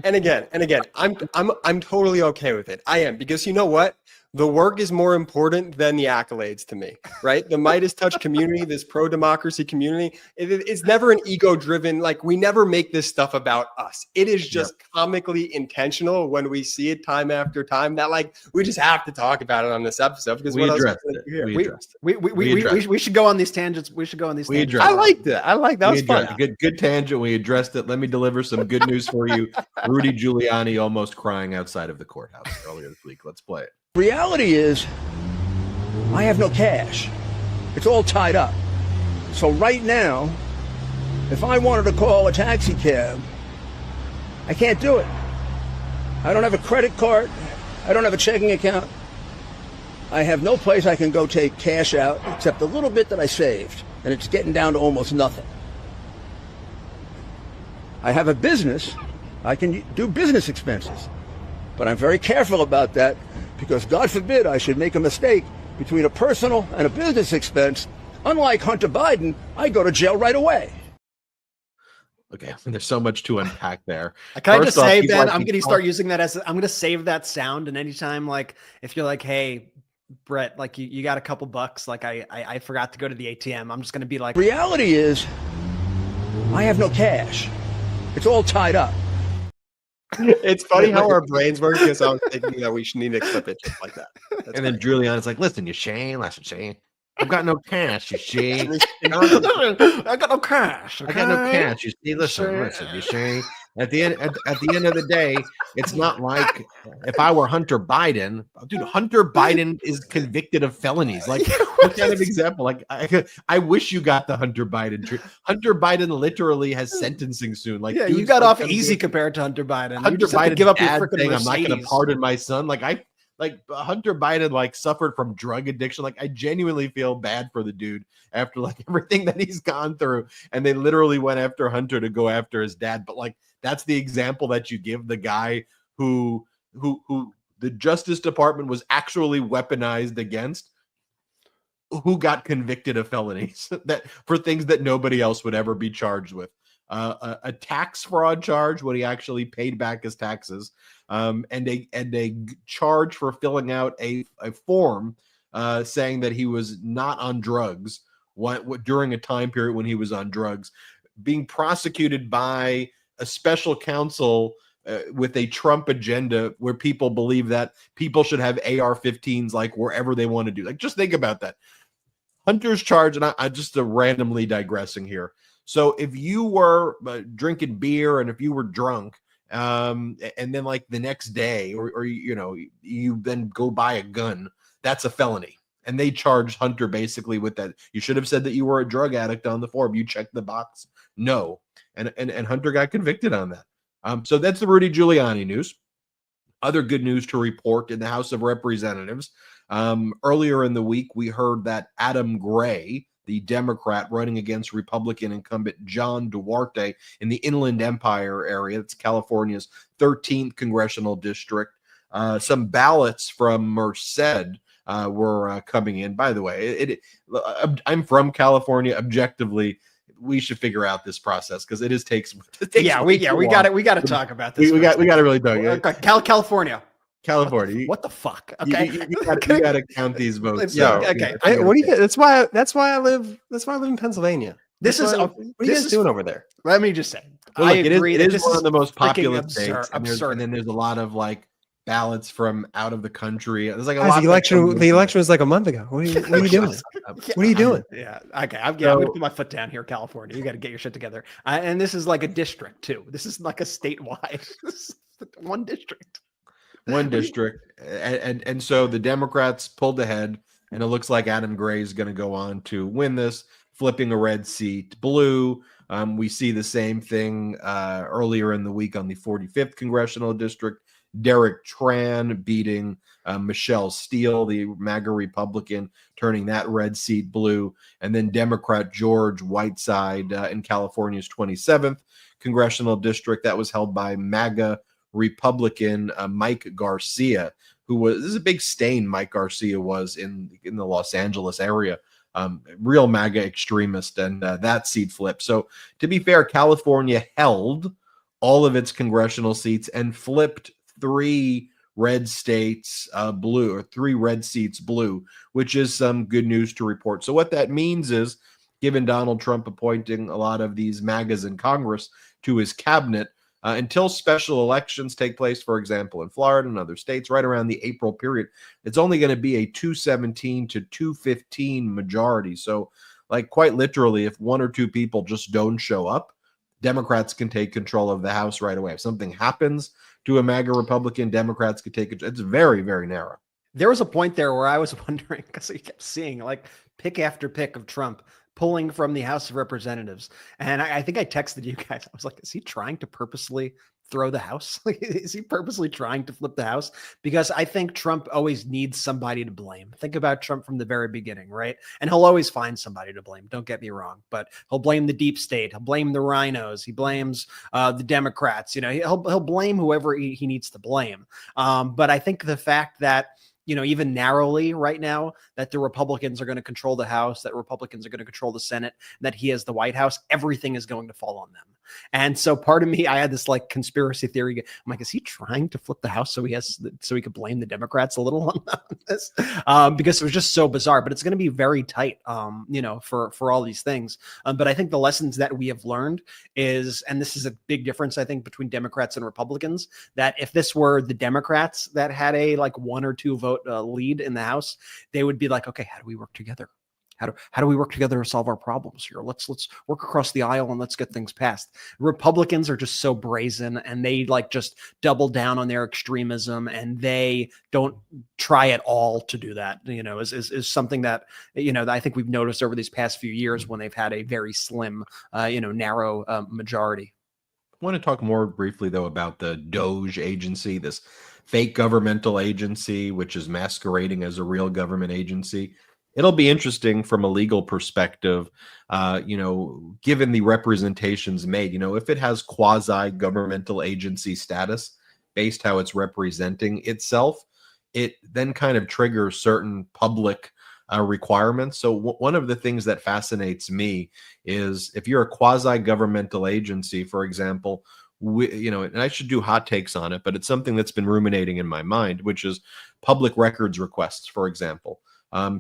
[SPEAKER 3] again, I'm totally okay with it. I am, because you know what? The work is more important than the accolades to me, right? The MeidasTouch community, this pro-democracy community, it's never an ego-driven, like, we never make this stuff about us. It is just comically intentional when we see it time after time that, like, we just have to talk about it on this episode because
[SPEAKER 1] we addressed it.
[SPEAKER 2] We should go on these tangents. We should go on these tangents.
[SPEAKER 3] I liked it. That was fun.
[SPEAKER 1] Good tangent. We addressed it. Let me deliver some good news for you. Rudy Giuliani almost crying outside of the courthouse earlier this week. Let's play it.
[SPEAKER 4] Reality is, I have no cash. It's all tied up. So right now, if I wanted to call a taxi cab, I can't do it. I don't have a credit card. I don't have a checking account. I have no place I can go take cash out except a little bit that I saved, and it's getting down to almost nothing. I have a business. I can do business expenses, but I'm very careful about that, because God forbid I should make a mistake between a personal and a business expense. Unlike Hunter Biden, I go to jail right away.
[SPEAKER 1] Okay, there's so much to unpack there.
[SPEAKER 2] Can I just say, Ben, I'm going to start using that I'm going to save that sound. And anytime, like, if you're like, hey, Brett, like, you got a couple bucks, like, I forgot to go to the ATM, I'm just going to be like,
[SPEAKER 4] reality is, I have no cash. It's all tied up.
[SPEAKER 3] It's funny how our brains work, because I was thinking that we should need to clip it just like that.
[SPEAKER 1] And then Giuliani's like, listen, Shane, I've got no cash, you see.
[SPEAKER 2] I got no cash. Okay?
[SPEAKER 1] I got no cash. You see, listen, you see. At the end of the day, it's not like if I were Hunter Biden, dude. Hunter Biden is convicted of felonies. Like, what kind of example? Like, I wish you got the Hunter Biden treat. Hunter Biden literally has sentencing soon. Like,
[SPEAKER 2] yeah, you got off easy compared to Hunter Biden.
[SPEAKER 1] Hunter Biden give up your freaking Mercedes. I'm not going to pardon my son. Like Hunter Biden, like, suffered from drug addiction. Like, I genuinely feel bad for the dude after, like, everything that he's gone through. And they literally went after Hunter to go after his dad. But, like, that's the example that you give the guy who the Justice Department was actually weaponized against, who got convicted of felonies that for things that nobody else would ever be charged with. A tax fraud charge when he actually paid back his taxes, and a charge for filling out a form saying that he was not on drugs during a time period when he was on drugs, being prosecuted by a special counsel with a Trump agenda where people believe that people should have AR-15s like wherever they want to do. Like, just think about that. Hunter's charge, and I just randomly digressing here. So if you were drinking beer and if you were drunk, and then like the next day, or you then go buy a gun, that's a felony. And they charged Hunter basically with that. You should have said that you were a drug addict on the form. You checked the box. No. And Hunter got convicted on that. So that's the Rudy Giuliani news. Other good news to report in the House of Representatives. Earlier in the week, we heard that Adam Gray, the Democrat running against Republican incumbent John Duarte in the Inland Empire area, that's California's 13th congressional district. Some ballots from Merced were coming in. By the way, I'm from California. Objectively, we should figure out this process because it takes
[SPEAKER 2] we got to talk about this.
[SPEAKER 1] We got to really talk.
[SPEAKER 2] Okay. California. What the fuck? Okay,
[SPEAKER 1] you got to count these votes.
[SPEAKER 3] Okay. What do you? That's why I live in Pennsylvania.
[SPEAKER 2] What are
[SPEAKER 3] you guys doing over there?
[SPEAKER 2] Let me just say,
[SPEAKER 1] well,
[SPEAKER 2] I agree.
[SPEAKER 1] It is one of the most populous
[SPEAKER 2] absurd,
[SPEAKER 1] states, and then there's a lot of like ballots from out of the country. There's like a
[SPEAKER 3] lot. The election was like a month ago. What are you doing? What are you doing?
[SPEAKER 2] Yeah. Okay. I'm going to put my foot down here, California. You got to get your shit together. And this is like a district too. This is like a statewide. One district.
[SPEAKER 1] One district. And so the Democrats pulled ahead, and it looks like Adam Gray is going to go on to win this, flipping a red seat blue. We see the same thing earlier in the week on the 45th congressional district. Derek Tran beating Michelle Steele, the MAGA Republican, turning that red seat blue. And then Democrat George Whiteside in California's 27th congressional district. That was held by MAGA Republican Mike Garcia, this is a big stain Mike Garcia was in the Los Angeles area. Real MAGA extremist, and that seat flipped. So to be fair, California held all of its congressional seats and flipped 3 red states blue, or 3 red seats blue, which is some good news to report. So what that means is, given Donald Trump appointing a lot of these MAGAs in Congress to his cabinet, until special elections take place, for example, in Florida and other states, right around the April period, it's only going to be a 217 to 215 majority. So, like, quite literally, if 1 or 2 people just don't show up, Democrats can take control of the House right away. If something happens to a MAGA Republican, Democrats could take it. It's very, very narrow.
[SPEAKER 2] There was a point there where I was wondering, because you kept seeing like pick after pick of Trump pulling from the House of Representatives. And I think I texted you guys. I was like, is he trying to purposely throw the House? Is he purposely trying to flip the House? Because I think Trump always needs somebody to blame. Think about Trump from the very beginning, right? And he'll always find somebody to blame. Don't get me wrong, but he'll blame the deep state. He'll blame the rhinos. He blames the Democrats. He'll blame whoever he needs to blame. But I think the fact that, even narrowly right now, that the Republicans are going to control the House, that Republicans are going to control the Senate, that he has the White House, everything is going to fall on them. And so part of me, I had this like conspiracy theory. I'm like, is he trying to flip the House so he could blame the Democrats a little on this? Because it was just so bizarre, but it's going to be very tight, for all these things. But I think the lessons that we have learned is, and this is a big difference, I think, between Democrats and Republicans, that if this were the Democrats that had a like 1 or 2 vote lead in the House, they would be like, okay, how do we work together? How do we work together to solve our problems here? Let's work across the aisle and let's get things passed. Republicans are just so brazen, and they like just double down on their extremism, and they don't try at all to do that. Is something that I think we've noticed over these past few years when they've had a very slim, narrow majority.
[SPEAKER 1] I want to talk more briefly though about the DOGE agency, this fake governmental agency, which is masquerading as a real government agency. It'll be interesting from a legal perspective, given the representations made, if it has quasi-governmental agency status based how it's representing itself, it then kind of triggers certain public requirements. So one of the things that fascinates me is if you're a quasi-governmental agency, for example, and I should do hot takes on it, but it's something that's been ruminating in my mind, which is public records requests, for example.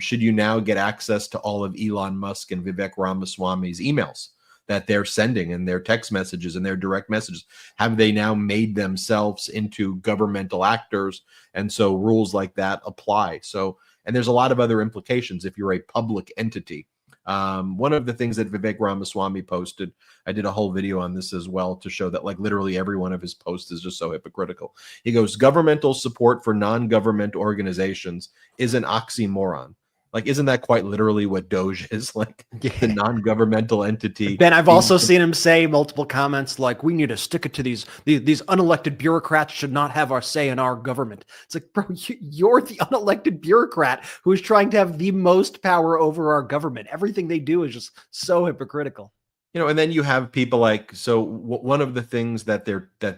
[SPEAKER 1] Should you now get access to all of Elon Musk and Vivek Ramaswamy's emails that they're sending in their text messages and their direct messages? Have they now made themselves into governmental actors? And so rules like that apply. So, and there's a lot of other implications if you're a public entity. One of the things that Vivek Ramaswamy posted, I did a whole video on this as well to show that like literally every one of his posts is just so hypocritical. He goes, governmental support for non-government organizations is an oxymoron. Like, isn't that quite literally what DOGE is? Like the non-governmental entity.
[SPEAKER 2] Ben, I've also seen him say multiple comments like, we need to stick it to these unelected bureaucrats should not have our say in our government. It's like, bro, you're the unelected bureaucrat who is trying to have the most power over our government. Everything they do is just so hypocritical.
[SPEAKER 1] You know, and then you have people like, so one of the things that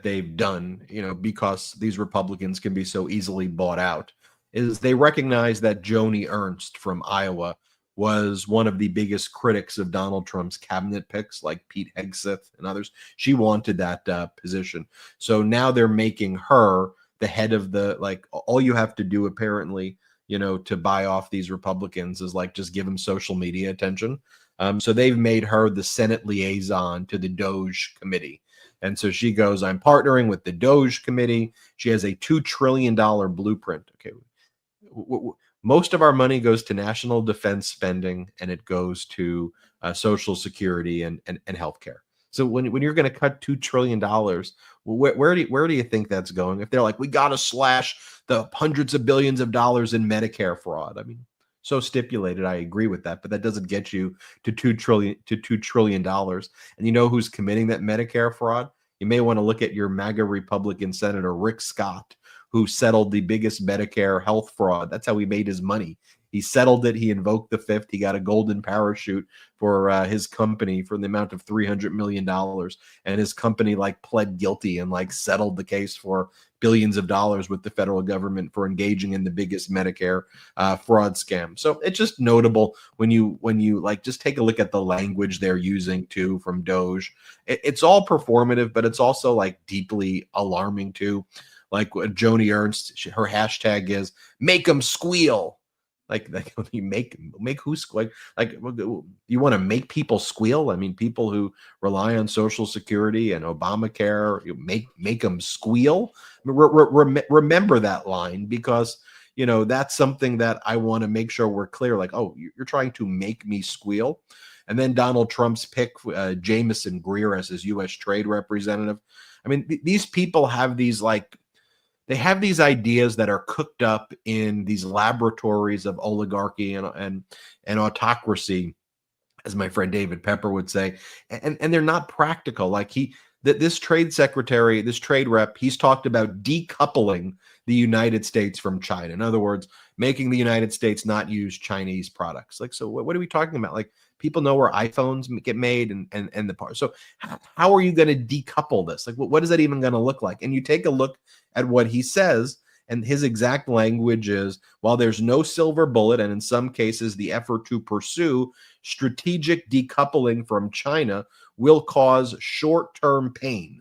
[SPEAKER 1] they've done, you know, because these Republicans can be so easily bought out, is they recognize that Joni Ernst from Iowa was one of the biggest critics of Donald Trump's cabinet picks, like Pete Hegseth and others. She wanted that position. So now they're making her the head of the, like, all you have to do apparently, you know, to buy off these Republicans is like just give them social media attention. So they've made her the Senate liaison to the DOGE committee. And so she goes, I'm partnering with the DOGE committee. She has a $2 trillion blueprint. Okay. Most of our money goes to national defense spending, and it goes to Social Security and healthcare. So when you're going to cut $2 trillion, where do you think that's going? If they're like, we got to slash the hundreds of billions of dollars in Medicare fraud. I mean, so stipulated, I agree with that, but that doesn't get you to $2 trillion. And you know who's committing that Medicare fraud? You may want to look at your MAGA Republican Senator Rick Scott, who settled the biggest Medicare health fraud. That's how he made his money. He settled it. He invoked the fifth. He got a golden parachute for his company for the amount of $300 million. And his company like pled guilty and like settled the case for billions of dollars with the federal government for engaging in the biggest Medicare fraud scam. So it's just notable when you like just take a look at the language they're using too from DOGE. It's all performative, but it's also like deeply alarming too. Like Joni Ernst, her hashtag is "make them squeal." Like you make who squeal? Like you want to make people squeal? I mean, people who rely on Social Security and Obamacare, you make them squeal. Remember that line, because you know that's something that I want to make sure we're clear. Like, oh, you're trying to make me squeal. And then Donald Trump's pick, Jamison Greer as his U.S. trade representative. I mean, these people have these like. They have these ideas that are cooked up in these laboratories of oligarchy and autocracy, as my friend David Pepper would say, and they're not practical. Like this trade secretary, this trade rep, he's talked about decoupling the United States from China. In other words, making the United States not use Chinese products. Like, so what are we talking about? Like, people know where iPhones get made and the parts. So how are you going to decouple this? Like, what is that even going to look like? And you take a look at what he says, and his exact language is, while there's no silver bullet, and in some cases the effort to pursue strategic decoupling from China will cause short-term pain.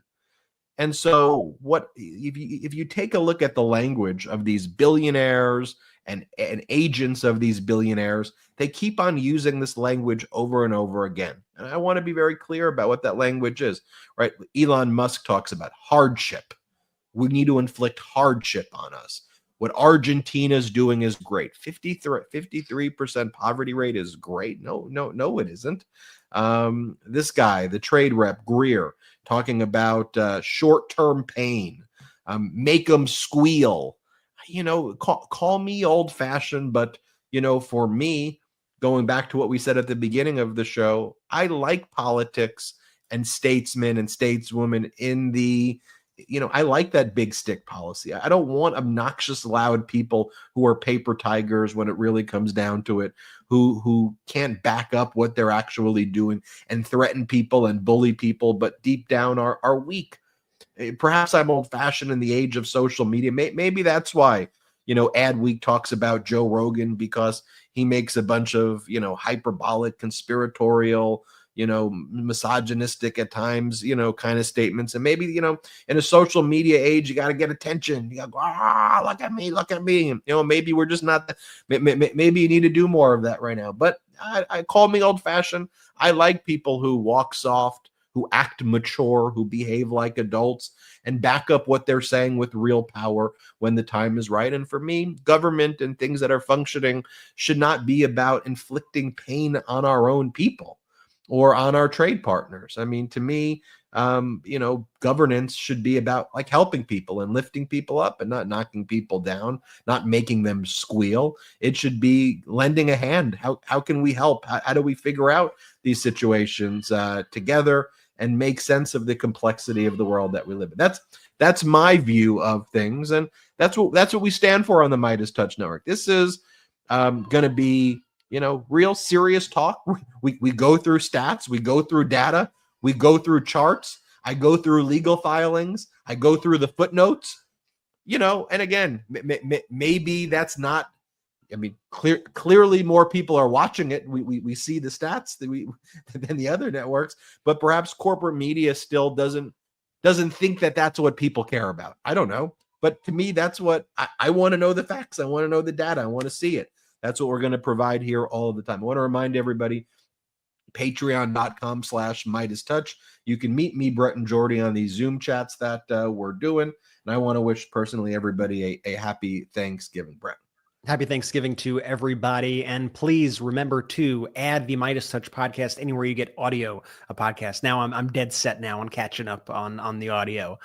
[SPEAKER 1] And so what if you take a look at the language of these billionaires and agents of these billionaires, they keep on using this language over and over again. And I want to be very clear about what that language is, right? Elon Musk talks about hardship. We need to inflict hardship on us. What Argentina's doing is great. 53% poverty rate is great. No, it isn't. This guy, the trade rep, Greer, talking about short-term pain. Make them squeal. You know, call me old-fashioned, but, you know, for me, going back to what we said at the beginning of the show, I like politics and statesmen and stateswomen in the, you know, I like that big stick policy. I don't want obnoxious, loud people who are paper tigers when it really comes down to it, who can't back up what they're actually doing and threaten people and bully people, but deep down are weak. Perhaps I'm old-fashioned in the age of social media. Maybe that's why, you know, Adweek talks about Joe Rogan, because he makes a bunch of, you know, hyperbolic, conspiratorial, you know, misogynistic at times, you know, kind of statements. And maybe, you know, in a social media age, you got to get attention. You got to go, look at me. You know, maybe we're just not, maybe you need to do more of that right now. But I call me old-fashioned. I like people who walk soft, who act mature, who behave like adults, and back up what they're saying with real power when the time is right. And for me, government and things that are functioning should not be about inflicting pain on our own people or on our trade partners. I mean, to me, governance should be about like helping people and lifting people up and not knocking people down, not making them squeal. It should be lending a hand. How can we help? How do we figure out these situations together and make sense of the complexity of the world that we live in? That's my view of things, and that's what we stand for on the MeidasTouch Network. This is going to be real serious talk. We go through stats, we go through data. We go through charts. I go through legal filings. I go through the footnotes, and again, maybe that's not, clearly more people are watching it. We see the stats than the other networks, but perhaps corporate media still doesn't think that that's what people care about. I don't know. But to me, that's what I want to know the facts. I want to know the data. I want to see it. That's what we're going to provide here all of the time. I want to remind everybody, patreon.com/MeidasTouch. You can meet me, Brett, and Jordy on these Zoom chats that we're doing. And I want to wish personally everybody a happy Thanksgiving, Brett.
[SPEAKER 2] Happy Thanksgiving to everybody. And please remember to add the MeidasTouch podcast anywhere you get audio a podcast. Now I'm dead set now on catching up on the audio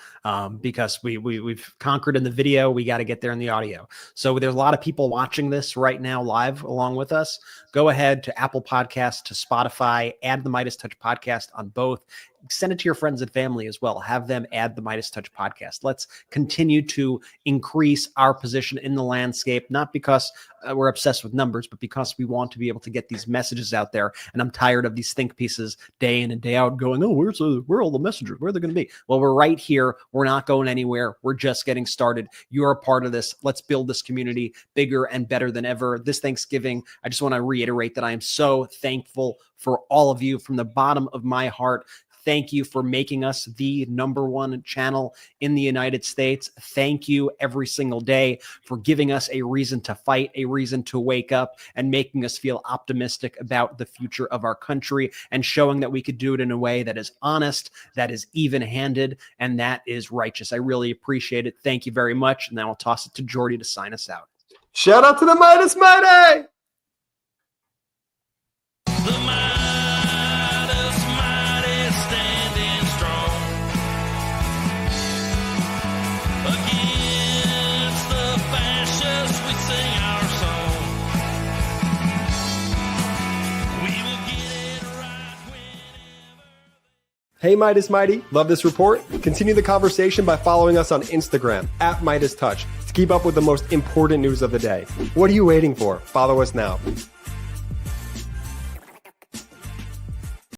[SPEAKER 2] because we've conquered in the video. We got to get there in the audio. So there's a lot of people watching this right now live along with us. Go ahead to Apple Podcasts, to Spotify, add the MeidasTouch podcast on both. Send it to your friends and family as well. Have them add the MeidasTouch podcast. Let's continue to increase our position in the landscape, not because we're obsessed with numbers, but because we want to be able to get these messages out there. And I'm tired of these think pieces day in and day out going, oh, where are all the messengers? Where are they going to be? Well, we're right here. We're not going anywhere. We're just getting started. You're a part of this. Let's build this community bigger and better than ever. This Thanksgiving, I just want to reiterate that I am so thankful for all of you from the bottom of my heart. Thank you for making us the #1 channel in the United States. Thank you every single day for giving us a reason to fight, a reason to wake up, and making us feel optimistic about the future of our country, and showing that we could do it in a way that is honest, that is even-handed, and that is righteous. I really appreciate it. Thank you very much. And now I'll toss it to Jordy to sign us out.
[SPEAKER 3] Shout out to the Midas Mighty! Hey, Midas Mighty, love this report? Continue the conversation by following us on Instagram @MeidasTouch to keep up with the most important news of the day. What are you waiting for? Follow us now.